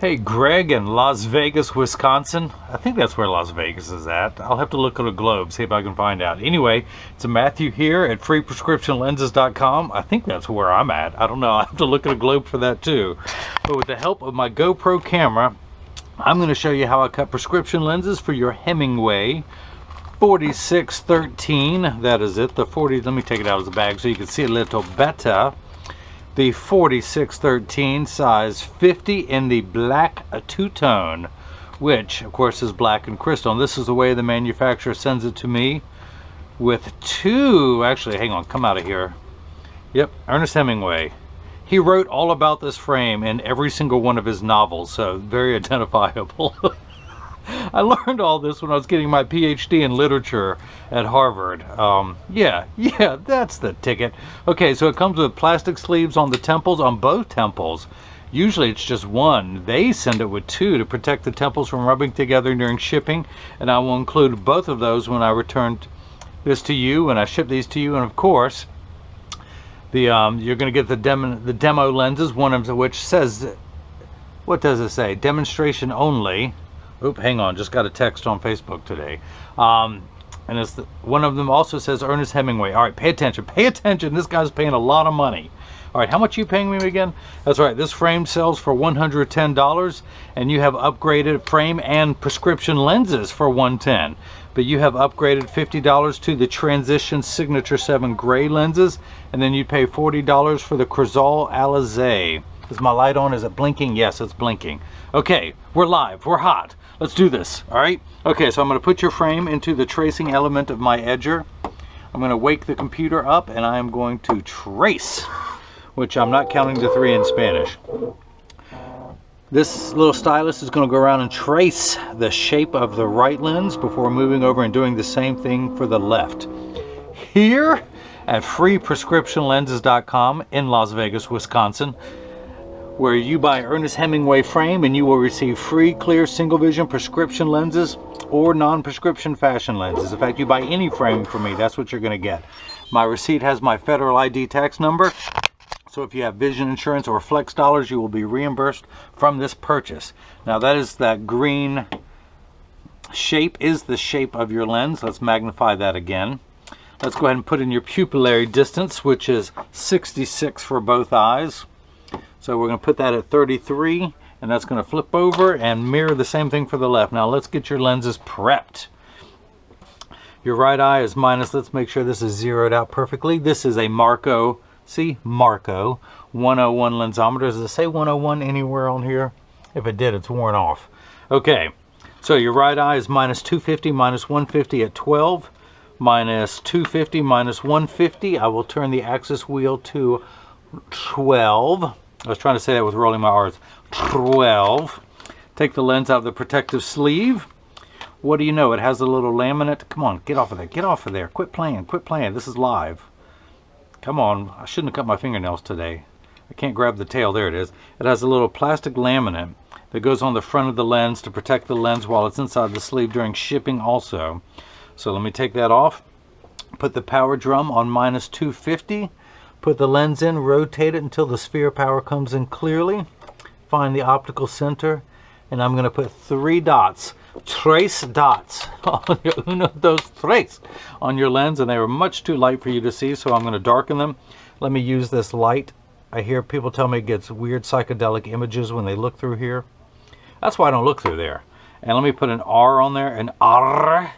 Hey, Greg in Las Vegas, Wisconsin. I think that's where Las Vegas is at. I'll have to look at a globe, see if I can find out. Anyway, it's Matthew here at freeprescriptionlenses.com. I think that's where I'm at. I don't know. I'll have to look at a globe for that too. But with the help of my GoPro camera, I'm going to show you how I cut prescription lenses for your Hemingway 4613. That is it. The 40. Let me take it out of the bag so you can see a little better. The 4613 size 50 in the black two-tone, which of course is black and crystal. And this is the way the manufacturer sends it to me with two, actually, hang on, come out of here. Yep, Ernest Hemingway. He wrote all about this frame in every single one of his novels, so very identifiable. I learned all this when I was getting my PhD in literature at Harvard. Yeah, that's the ticket. Okay, so it comes with plastic sleeves on the temples, on both temples. Usually it's just one. They send it with two to protect the temples from rubbing together during shipping, and I will include both of those when I return this to you, when I ship these to you. And of course, you're going to get the demo lenses, one of which says, what does it say? Demonstration only. Oop, hang on, just got a text on Facebook today. And one of them also says Ernest Hemingway. All right, pay attention, this guy's paying a lot of money. All right, how much are you paying me again? That's right, this frame sells for $110, and you have upgraded frame and prescription lenses for $110. But you have upgraded $50 to the Transition Signature 7 gray lenses, and then you pay $40 for the Crizal Alize. Is my light on? Is it blinking? Yes, it's blinking. Okay, we're live, we're hot. Let's do this, all right? Okay, so I'm going to put your frame into the tracing element of my edger. I'm going to wake the computer up, and I am going to trace, which I'm not counting the 3 in Spanish. This little stylus is going to go around and trace the shape of the right lens before moving over and doing the same thing for the left. Here at freeprescriptionlenses.com in Las Vegas, Wisconsin, where you buy Ernest Hemingway frame and you will receive free clear single vision prescription lenses or non-prescription fashion lenses. In fact, you buy any frame from me, that's what you're going to get. My receipt has my federal ID tax number, so if you have vision insurance or flex dollars, you will be reimbursed from this purchase. Now that green shape is the shape of your lens. Let's magnify that again. Let's go ahead and put in your pupillary distance, which is 66 for both eyes. So we're going to put that at 33, and that's going to flip over and mirror the same thing for the left. Now let's get your lenses prepped. Your right eye is minus, let's make sure this is zeroed out perfectly. This is a Marco, see, Marco 101 lensometer. Does it say 101 anywhere on here? If it did, it's worn off. Okay, so your right eye is minus 250, minus 150 at 12, minus 250, minus 150. I will turn the axis wheel to 12. I was trying to say that with rolling my R's. 12. Take the lens out of the protective sleeve. What do you know? It has a little laminate. Come on, get off of there. Get off of there. Quit playing. Quit playing. This is live. Come on. I shouldn't have cut my fingernails today. I can't grab the tail. There it is. It has a little plastic laminate that goes on the front of the lens to protect the lens while it's inside the sleeve during shipping also. So let me take that off. Put the power drum on minus 250. Put the lens in, rotate it until the sphere power comes in clearly. Find the optical center, and I'm going to put 3 dots, trace dots, on your uno, dos, tres, on your lens, and they were much too light for you to see, so I'm going to darken them. Let me use this light. I hear people tell me it gets weird psychedelic images when they look through here. That's why I don't look through there. And let me put an R on there, an R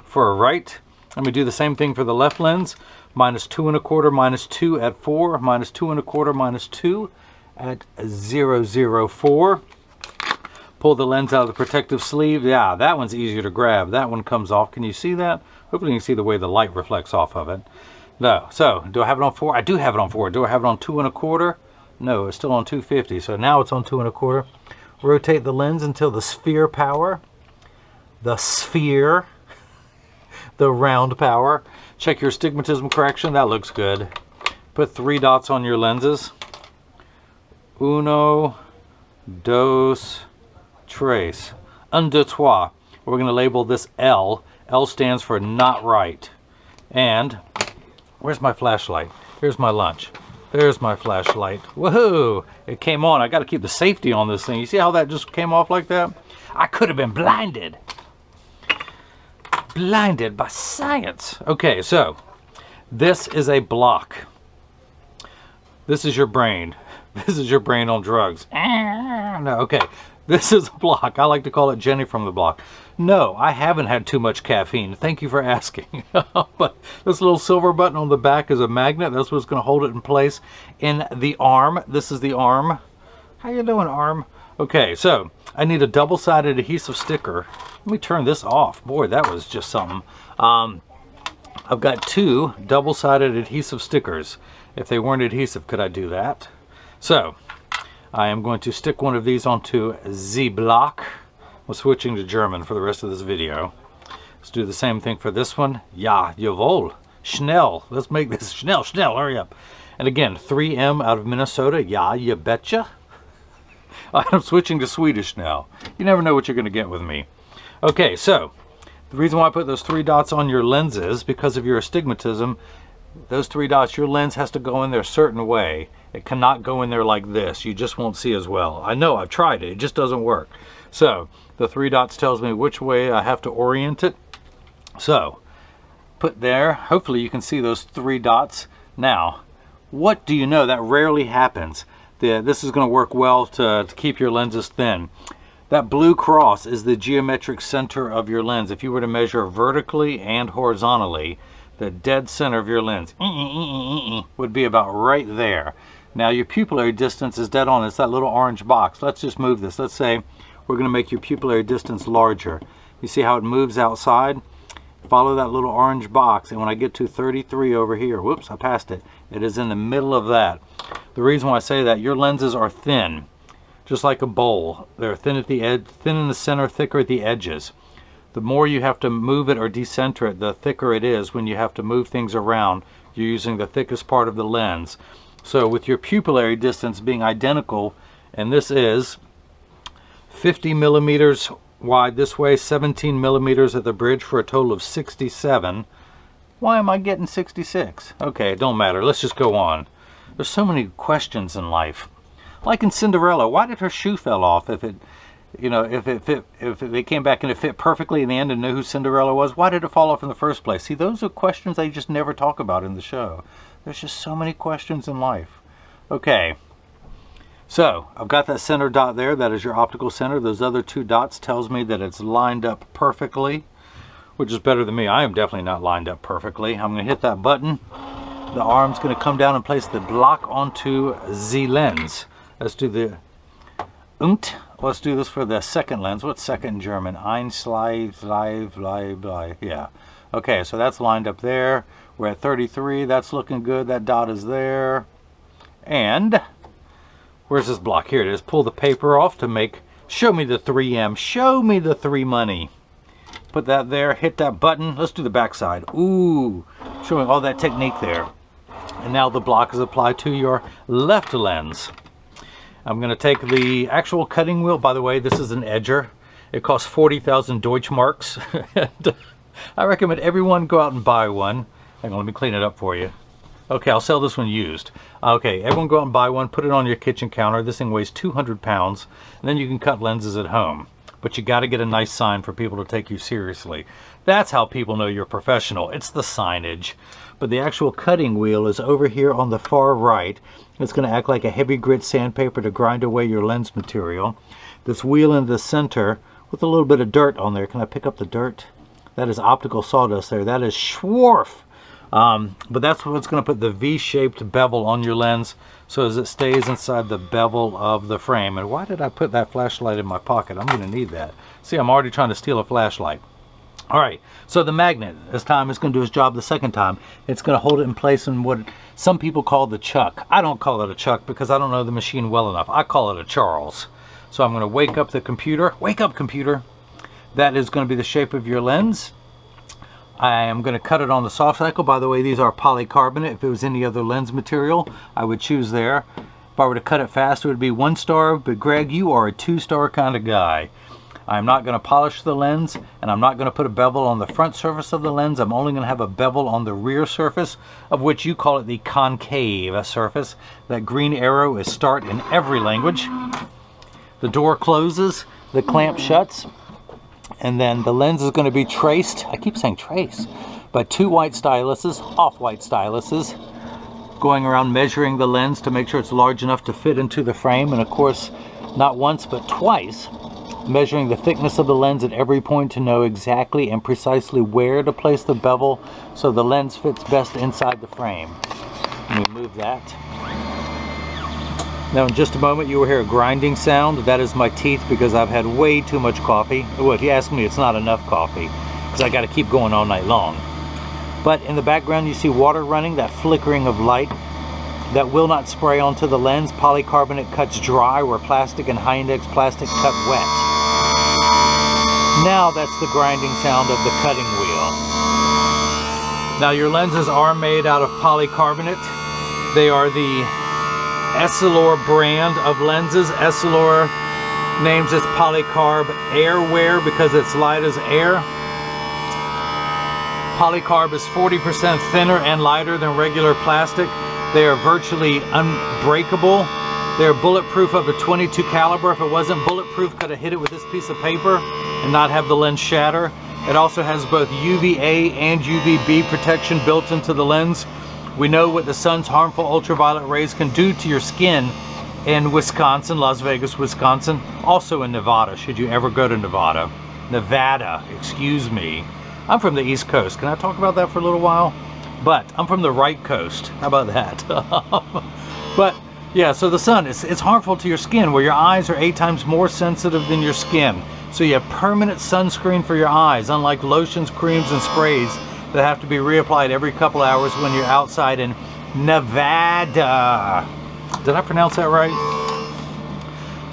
for a right. Let me do the same thing for the left lens. Minus 2 1/4, minus 2 at 4, minus 2 1/4, minus 2 at 004. Pull the lens out of the protective sleeve. Yeah, that one's easier to grab. That one comes off. Can you see that? Hopefully you can see the way the light reflects off of it. No. So, do I have it on 4? I do have it on 4. Do I have it on 2 1/4? No, it's still on 250. So now it's on 2 1/4. Rotate the lens until the sphere power, the round power. Check your astigmatism correction. That looks good. Put 3 dots on your lenses. Uno, dos, tres. Un, deux, trois. We're going to label this L. L stands for not right. And where's my flashlight? Here's my lunch. There's my flashlight. Woohoo! It came on. I got to keep the safety on this thing. You see how that just came off like that? I could have been blinded. Blinded by science. Okay, so this is a block. This is your brain. This is your brain on drugs. No, okay. This is a block. I like to call it Jenny from the block. No, I haven't had too much caffeine. Thank you for asking. But this little silver button on the back is a magnet. That's what's going to hold it in place in the arm. This is the arm. How you doing, arm? Okay, so I need a double-sided adhesive sticker. Let me turn this off. Boy, that was just something. I've got 2 double-sided adhesive stickers. If they weren't adhesive, could I do that? So I am going to stick one of these onto the block. We're switching to German for the rest of this video. Let's do the same thing for this one. Ja, jawohl. Schnell. Let's make this schnell, hurry up. And again, 3M out of Minnesota. Ja, you betcha. I'm switching to Swedish now. You never know what you're going to get with me. Okay, so the reason why I put those 3 dots on your lenses, because of your astigmatism, those 3 dots, your lens has to go in there a certain way. It cannot go in there like this. You just won't see as well. I know, I've tried it. It just doesn't work. So the 3 dots tells me which way I have to orient it. So put there. Hopefully you can see those 3 dots. Now, what do you know? That rarely happens. This is going to work well to keep your lenses thin. That blue cross is the geometric center of your lens. If you were to measure vertically and horizontally, the dead center of your lens would be about right there. Now your pupillary distance is dead on. It's that little orange box. Let's just move this. Let's say we're going to make your pupillary distance larger. You see how it moves outside? Follow that little orange box, and when I get to 33 over here, whoops, I passed it. It is in the middle of that. The reason why I say that, your lenses are thin, just like a bowl. They're thin at the edge, thin in the center, thicker at the edges. The more you have to move it or decenter it, the thicker it is. When you have to move things around, you're using the thickest part of the lens. So with your pupillary distance being identical, and this is 50 millimeters wide this way, 17 millimeters at the bridge for a total of 67. Why am I getting 66? Okay, it don't matter. Let's just go on. There's so many questions in life. Like in Cinderella, why did her shoe fell off? If they came back and it fit perfectly in the end and knew who Cinderella was, why did it fall off in the first place? See, those are questions they just never talk about in the show. There's just so many questions in life. Okay, so I've got that center dot there. That is your optical center. Those other 2 dots tells me that it's lined up perfectly, which is better than me. I am definitely not lined up perfectly. I'm going to hit that button. The arm's going to come down and place the block onto the lens. Let's do the und. Let's do this for the second lens. What's second in German? Yeah. Okay, so that's lined up there. We're at 33. That's looking good. That dot is there. And where's this block? Here it is. Pull the paper off to make... Show me the 3M. Show me the 3 money. Put that there. Hit that button. Let's do the back side. Ooh. Showing all that technique there. And now the block is applied to your left lens. I'm going to take the actual cutting wheel. By the way, this is an edger. It costs 40,000 Deutschmarks. And I recommend everyone go out and buy one. Hang on, let me clean it up for you. Okay, I'll sell this one used. Okay, everyone go out and buy one. Put it on your kitchen counter. This thing weighs 200 pounds. And then you can cut lenses at home. But you got to get a nice sign for people to take you seriously. That's how people know you're professional. It's the signage. But the actual cutting wheel is over here on the far right. It's going to act like a heavy grit sandpaper to grind away your lens material. This wheel in the center with a little bit of dirt on there. Can I pick up the dirt? That is optical sawdust there. That is Schwarf. But that's what's going to put the V-shaped bevel on your lens so as it stays inside the bevel of the frame. And why did I put that flashlight in my pocket? I'm going to need that. See, I'm already trying to steal a flashlight. Alright, so the magnet this time is going to do its job the second time. It's going to hold it in place in what some people call the chuck. I don't call it a chuck because I don't know the machine well enough. I call it a Charles. So I'm going to wake up the computer. Wake up, computer! That is going to be the shape of your lens. I am going to cut it on the soft cycle. By the way, these are polycarbonate. If it was any other lens material, I would choose there. If I were to cut it fast, it would be 1 star. But Greg, you are a 2-star kind of guy. I'm not going to polish the lens, and I'm not going to put a bevel on the front surface of the lens. I'm only going to have a bevel on the rear surface, of which you call it the concave surface. That green arrow is start in every language. The door closes, the clamp shuts, and then the lens is going to be traced, I keep saying trace, by 2 white styluses, off-white styluses, going around measuring the lens to make sure it's large enough to fit into the frame, and of course, not once but twice, measuring the thickness of the lens at every point to know exactly and precisely where to place the bevel so the lens fits best inside the frame. Let me move that. Now in just a moment you will hear a grinding sound. That is my teeth because I've had way too much coffee. Well, if you ask me, it's not enough coffee because I got to keep going all night long. But in the background you see water running, that flickering of light. That will not spray onto the lens. Polycarbonate cuts dry where plastic and high index plastic cut wet. Now that's the grinding sound of the cutting wheel. Now your lenses are made out of polycarbonate. They are the Essilor brand of lenses. Essilor names its polycarb airwear because it's light as air. Polycarb is 40% thinner and lighter than regular plastic. They are virtually unbreakable. They are bulletproof up to 22 caliber. If it wasn't bulletproof, could have hit it with this piece of paper and not have the lens shatter. It also has both UVA and UVB protection built into the lens. We know what the sun's harmful ultraviolet rays can do to your skin in Wisconsin, Las Vegas, Wisconsin. Also in Nevada, should you ever go to Nevada. Nevada, excuse me. I'm from the East Coast. Can I talk about that for a little while? But I'm from the right coast. How about that? But yeah, so the sun, it's harmful to your skin where your eyes are 8 times more sensitive than your skin. So you have permanent sunscreen for your eyes, unlike lotions, creams, and sprays that have to be reapplied every couple hours when you're outside in Nevada. Did I pronounce that right?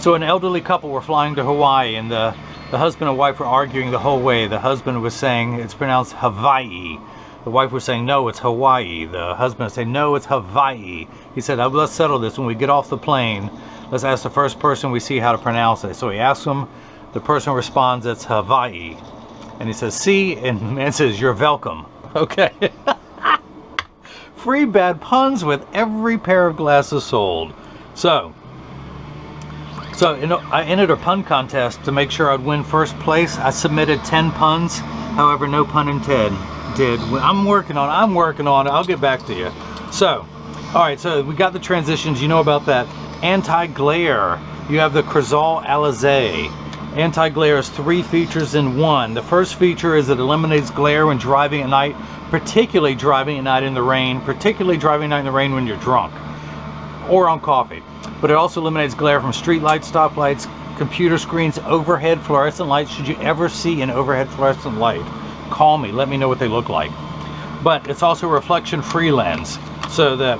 So an elderly couple were flying to Hawaii, and the husband and wife were arguing the whole way. The husband was saying it's pronounced Hawaii. The wife was saying, no, it's Hawaii. The husband was saying, no, it's Hawaii. He said, let's settle this. When we get off the plane, let's ask the first person we see how to pronounce it. So he asks him. The person responds, it's Hawaii. And he says, see? And the man says, you're welcome. Okay. Free bad puns with every pair of glasses sold. So you know, I entered a pun contest to make sure I'd win first place. I submitted 10 puns. However, no pun intended. I'm working on it. I'll get back to you. So, all right, so we got the transitions. You know about that. Anti-glare. You have the Crizal Alize. Anti-glare is 3 features in 1. The first feature is it eliminates glare when driving at night, particularly driving at night in the rain, particularly driving at night in the rain when you're drunk or on coffee. But it also eliminates glare from street lights, stoplights, computer screens, overhead fluorescent lights. Should you ever see an overhead fluorescent light, call me, let me know what they look like. But it's also a reflection-free lens, so that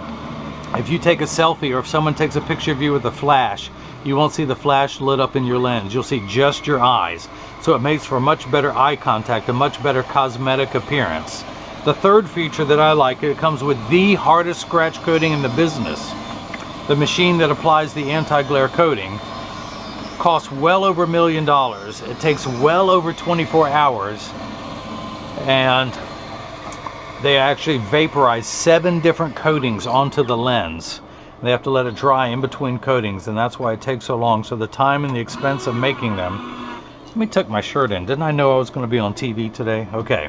if you take a selfie or if someone takes a picture of you with a flash, you won't see the flash lit up in your lens. You'll see just your eyes. So it makes for much better eye contact, a much better cosmetic appearance. The third feature that I like, it comes with the hardest scratch coating in the business. The machine that applies the anti-glare coating costs well over $1 million. It takes well over 24 hours. And they actually vaporize 7 different coatings onto the lens. They have to let it dry in between coatings, and that's why it takes so long. So the time and the expense of making them. Let me tuck my shirt in. Didn't I know I was going to be on TV today? Okay.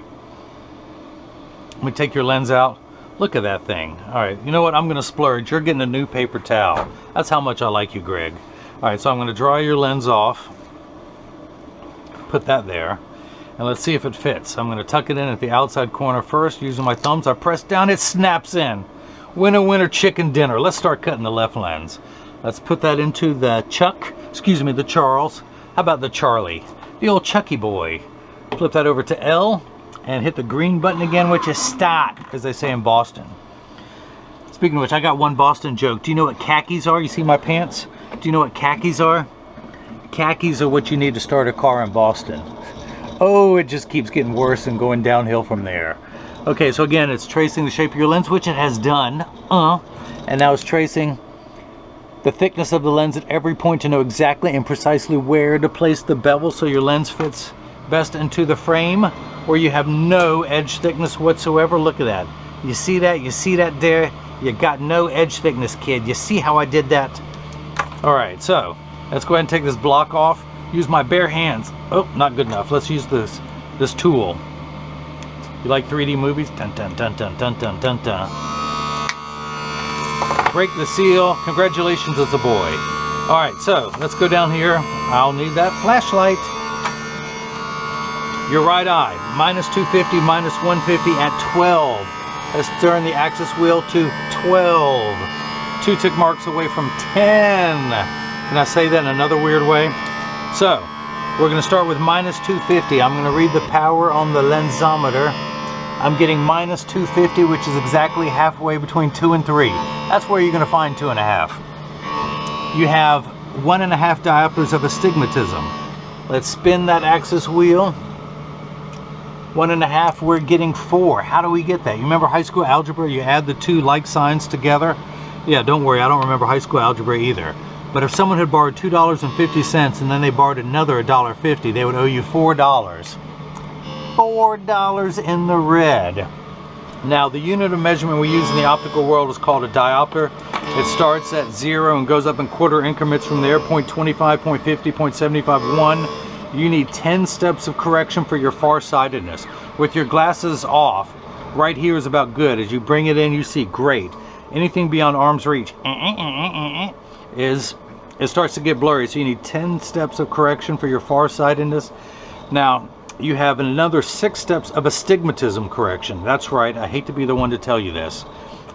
Let me take your lens out. Look at that thing. All right, you know what? I'm going to splurge. You're getting a new paper towel. That's how much I like you, Greg. All right, so I'm going to dry your lens off. Put that there. And let's see if it fits. I'm going to tuck it in at the outside corner first. Using my thumbs, I press down, it snaps in. Winner, winner, chicken dinner. Let's start cutting the left lens. Let's put that into the the Charles. How about the Charlie? The old Chucky boy. Flip that over to L and hit the green button again, which is start, as they say in Boston. Speaking of which, I got one Boston joke. Do you know what khakis are? You see my pants? Do you know what khakis are? Khakis are what you need to start a car in Boston. Oh, it just keeps getting worse and going downhill from there. Okay, so again, it's tracing the shape of your lens, which it has done. And now it's tracing the thickness of the lens at every point to know exactly and precisely where to place the bevel so your lens fits best into the frame, or you have no edge thickness whatsoever. Look at that. You see that? You see that there? You got no edge thickness, kid. You see how I did that? All right, so let's go ahead and take this block off. Use my bare hands. Oh, not good enough. Let's use this tool. You like 3D movies? Dun, dun, dun, dun, dun, dun, dun, dun. Break the seal. Congratulations, it's a boy. All right, so let's go down here. I'll need that flashlight. Your right eye, minus 250, minus 150 at 12. Let's turn the axis wheel to 12. 2 tick marks away from 10. Can I say that in another weird way? So, we're going to start with minus 250. I'm going to read the power on the lensometer. I'm getting minus 250, which is exactly halfway between 2 and 3. That's where you're going to find 2.5. You have 1.5 diopters of astigmatism. Let's spin that axis wheel. 1.5, we're getting 4. How do we get that? You remember high school algebra? You add the 2 like signs together. Yeah, don't worry, I don't remember high school algebra either. But if someone had borrowed $2.50 and then they borrowed another $1.50, they would owe you $4. $4 in the red. Now, the unit of measurement we use in the optical world is called a diopter. It starts at 0 and goes up in quarter increments from there, 0.25, 0.50, 0.75, 1. You need 10 steps of correction for your farsightedness. With your glasses off, right here is about good. As you bring it in, you see great. Anything beyond arm's reach it starts to get blurry, so you need 10 steps of correction for your farsightedness. Now, you have another 6 steps of astigmatism correction. That's right, I hate to be the one to tell you this.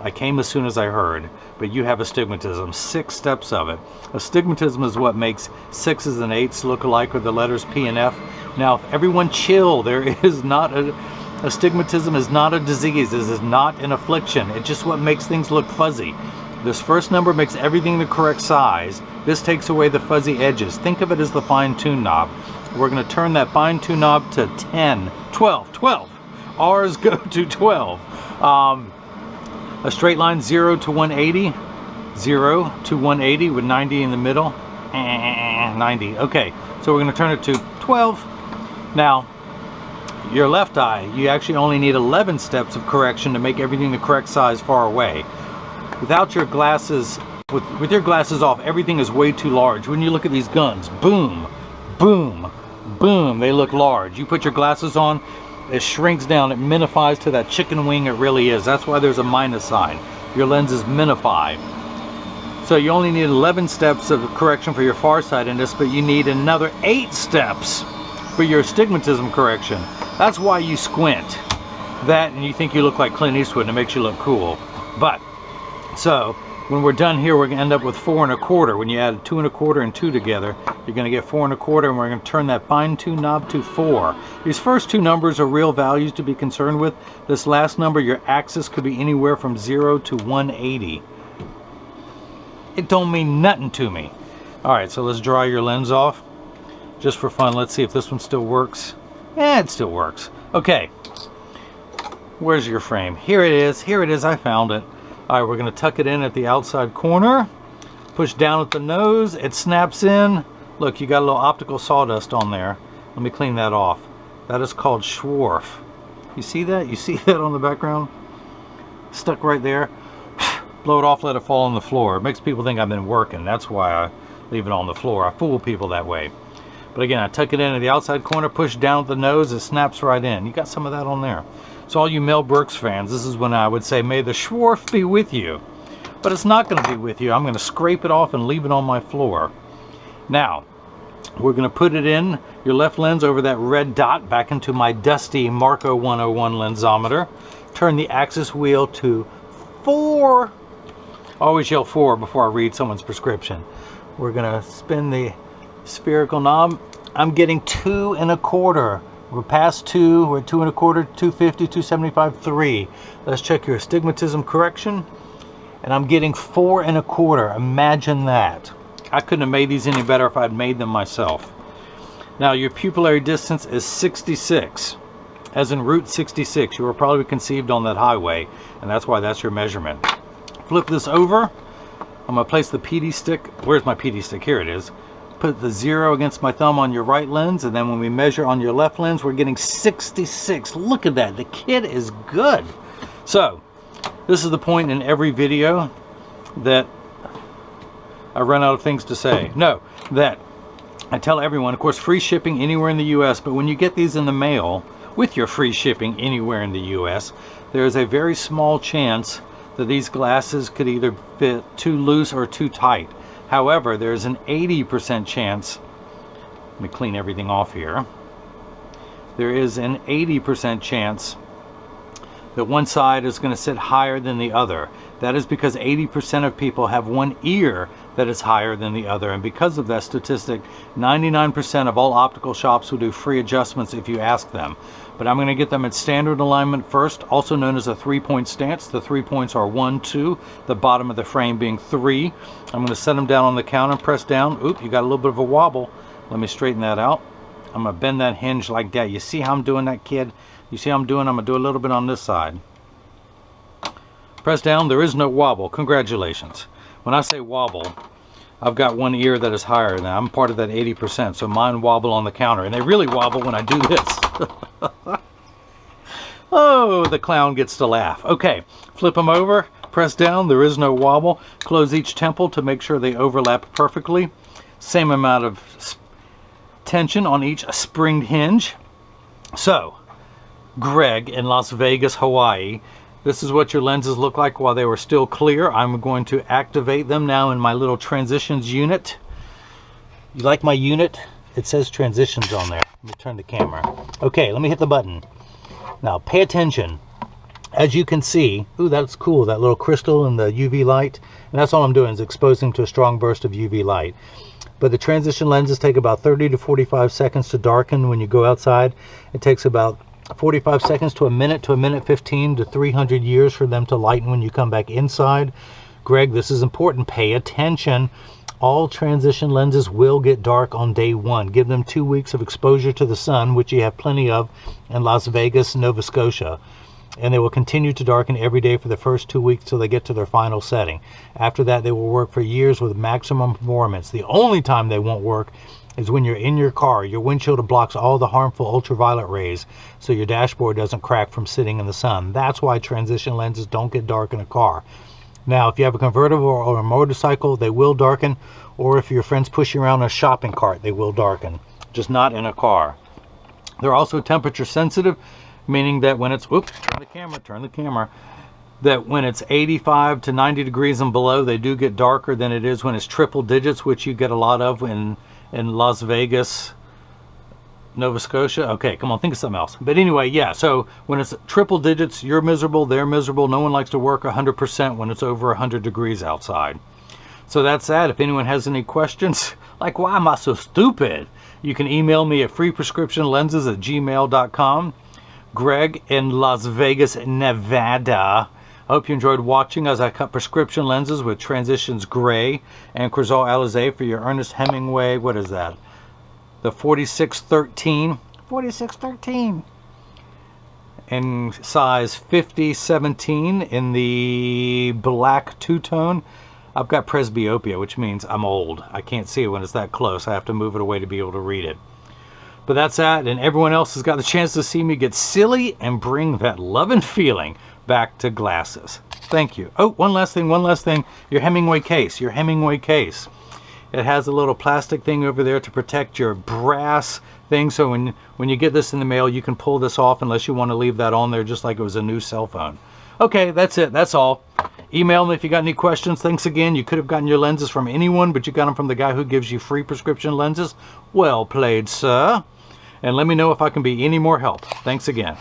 I came as soon as I heard, but you have astigmatism, 6 steps of it. Astigmatism is what makes 6s and 8s look alike with the letters P and F. Now, everyone chill, astigmatism is not a disease, this is not an affliction, it's just what makes things look fuzzy. This first number makes everything the correct size. This takes away the fuzzy edges. Think of it as the fine-tune knob. We're going to turn that fine-tune knob to 10, 12. Ours go to 12. A straight line 0 to 180. 0 to 180 with 90 in the middle. 90. Okay, so we're going to turn it to 12. Now, your left eye, you actually only need 11 steps of correction to make everything the correct size far away. Without your glasses, with your glasses off, everything is way too large. When you look at these guns, boom, boom, boom, they look large. You put your glasses on, it shrinks down, it minifies to that chicken wing it really is. That's why there's a minus sign. Your lenses minify. So you only need 11 steps of correction for your farsightedness, but you need another 8 steps for your astigmatism correction. That's why you squint. That, and you think you look like Clint Eastwood and it makes you look cool. But, so, when we're done here, we're going to end up with 4 1/4. When you add 2 1/4 and 2 together, you're going to get 4 1/4, and we're going to turn that fine-tune knob to 4. These first 2 numbers are real values to be concerned with. This last number, your axis could be anywhere from 0 to 180. It don't mean nothing to me. Alright, so let's dry your lens off. Just for fun, let's see if this one still works. It still works. Okay. Where's your frame? Here it is. Here it is. I found it. Alright, we're going to tuck it in at the outside corner. Push down at the nose. It snaps in. Look, you got a little optical sawdust on there. Let me clean that off. That is called Schwarf. You see that? You see that on the background? Stuck right there. Blow it off, let it fall on the floor. It makes people think I've been working. That's why I leave it on the floor. I fool people that way. But again, I tuck it in at the outside corner, push down at the nose, it snaps right in. You got some of that on there. So all you Mel Brooks fans, this is when I would say, may the Schwarf be with you. But it's not going to be with you. I'm going to scrape it off and leave it on my floor. Now, we're going to put it in your left lens over that red dot back into my dusty Marco 101 lensometer. Turn the axis wheel to 4. Always yell 4 before I read someone's prescription. We're going to spin the spherical knob. I'm getting 2 1/4. We're past 2, we're 2 1/4, 250, 275, 3. Let's check your astigmatism correction. And I'm getting 4 1/4. Imagine that. I couldn't have made these any better if I'd made them myself. Now your pupillary distance is 66. As in Route 66. You were probably conceived on that highway, and that's why that's your measurement. Flip this over. I'm going to place the PD stick. Where's my PD stick? Here it is. Put the 0 against my thumb on your right lens, and then when we measure on your left lens, we're getting 66. Look at that. The kid is good. So, this is the point in every video that I run out of things to say. No, that I tell everyone, of course, free shipping anywhere in the U.S., but when you get these in the mail with your free shipping anywhere in the U.S., there is a very small chance that these glasses could either fit too loose or too tight. However, there's an 80% chance, let me clean everything off here. There is an 80% chance that one side is going to sit higher than the other. That is because 80% of people have one ear that is higher than the other. And because of that statistic, 99% of all optical shops will do free adjustments if you ask them. But I'm going to get them at standard alignment first, also known as a 3-point stance. The 3 points are 1, 2, the bottom of the frame being 3. I'm going to set them down on the counter and press down. Oop, you got a little bit of a wobble. Let me straighten that out. I'm going to bend that hinge like that. You see how I'm doing that, kid? You see how I'm doing? I'm going to do a little bit on this side. Press down. There is no wobble. Congratulations. When I say wobble, I've got one ear that is higher. Now, I'm part of that 80%, so mine wobble on the counter. And they really wobble when I do this. Oh, the clown gets to laugh. Okay, flip them over. Press down. There is no wobble. Close each temple to make sure they overlap perfectly. Same amount of tension on each springed hinge. So, Greg in Las Vegas, Hawaii. This is what your lenses look like while they were still clear. I'm going to activate them now in my little transitions unit. You like my unit? It says transitions on there. Let me turn the camera. Okay, let me hit the button. Now pay attention. As you can see, ooh, that's cool, that little crystal and the UV light. And that's all I'm doing is exposing to a strong burst of UV light. But the transition lenses take about 30 to 45 seconds to darken when you go outside. It takes about 45 seconds to a minute 15 to 300 years for them to lighten when you come back inside. Greg, this is important. Pay attention. All transition lenses will get dark on day 1. Give them 2 weeks of exposure to the sun, which you have plenty of in Las Vegas, Nova Scotia. And they will continue to darken every day for the first 2 weeks till they get to their final setting. After that, they will work for years with maximum performance. The only time they won't work is when you're in your car. Your windshield blocks all the harmful ultraviolet rays, so your dashboard doesn't crack from sitting in the sun. That's why transition lenses don't get dark in a car. Now, if you have a convertible or a motorcycle, they will darken, or if your friends push you around in a shopping cart, they will darken, just not in a car. They're also temperature sensitive, meaning that when it's, oops, turn the camera, that when it's 85 to 90 degrees and below, they do get darker than it is when it's triple digits, which you get a lot of in Las Vegas, Nova Scotia. Okay, come on, think of something else. But anyway, yeah, so when it's triple digits, you're miserable, they're miserable. No one likes to work 100% when it's over 100 degrees outside. So that's that. If anyone has any questions, like why am I so stupid, you can email me at freeprescriptionlenses@gmail.com. Greg in Las Vegas, Nevada. I hope you enjoyed watching as I cut prescription lenses with Transitions Gray and Crizal Alize for your Ernest Hemingway, what is that? The 4613. 4613. In size 5017 in the black two-tone. I've got presbyopia, which means I'm old. I can't see it when it's that close. I have to move it away to be able to read it. But that's that, and everyone else has got the chance to see me get silly and bring that love and feeling back to glasses. Thank you. Oh, one last thing. Your Hemingway case. It has a little plastic thing over there to protect your brass thing, so when you get this in the mail, you can pull this off unless you want to leave that on there just like it was a new cell phone. Okay, that's it. That's all. Email me if you got any questions. Thanks again. You could have gotten your lenses from anyone, but you got them from the guy who gives you free prescription lenses. Well played, sir. And let me know if I can be any more help. Thanks again.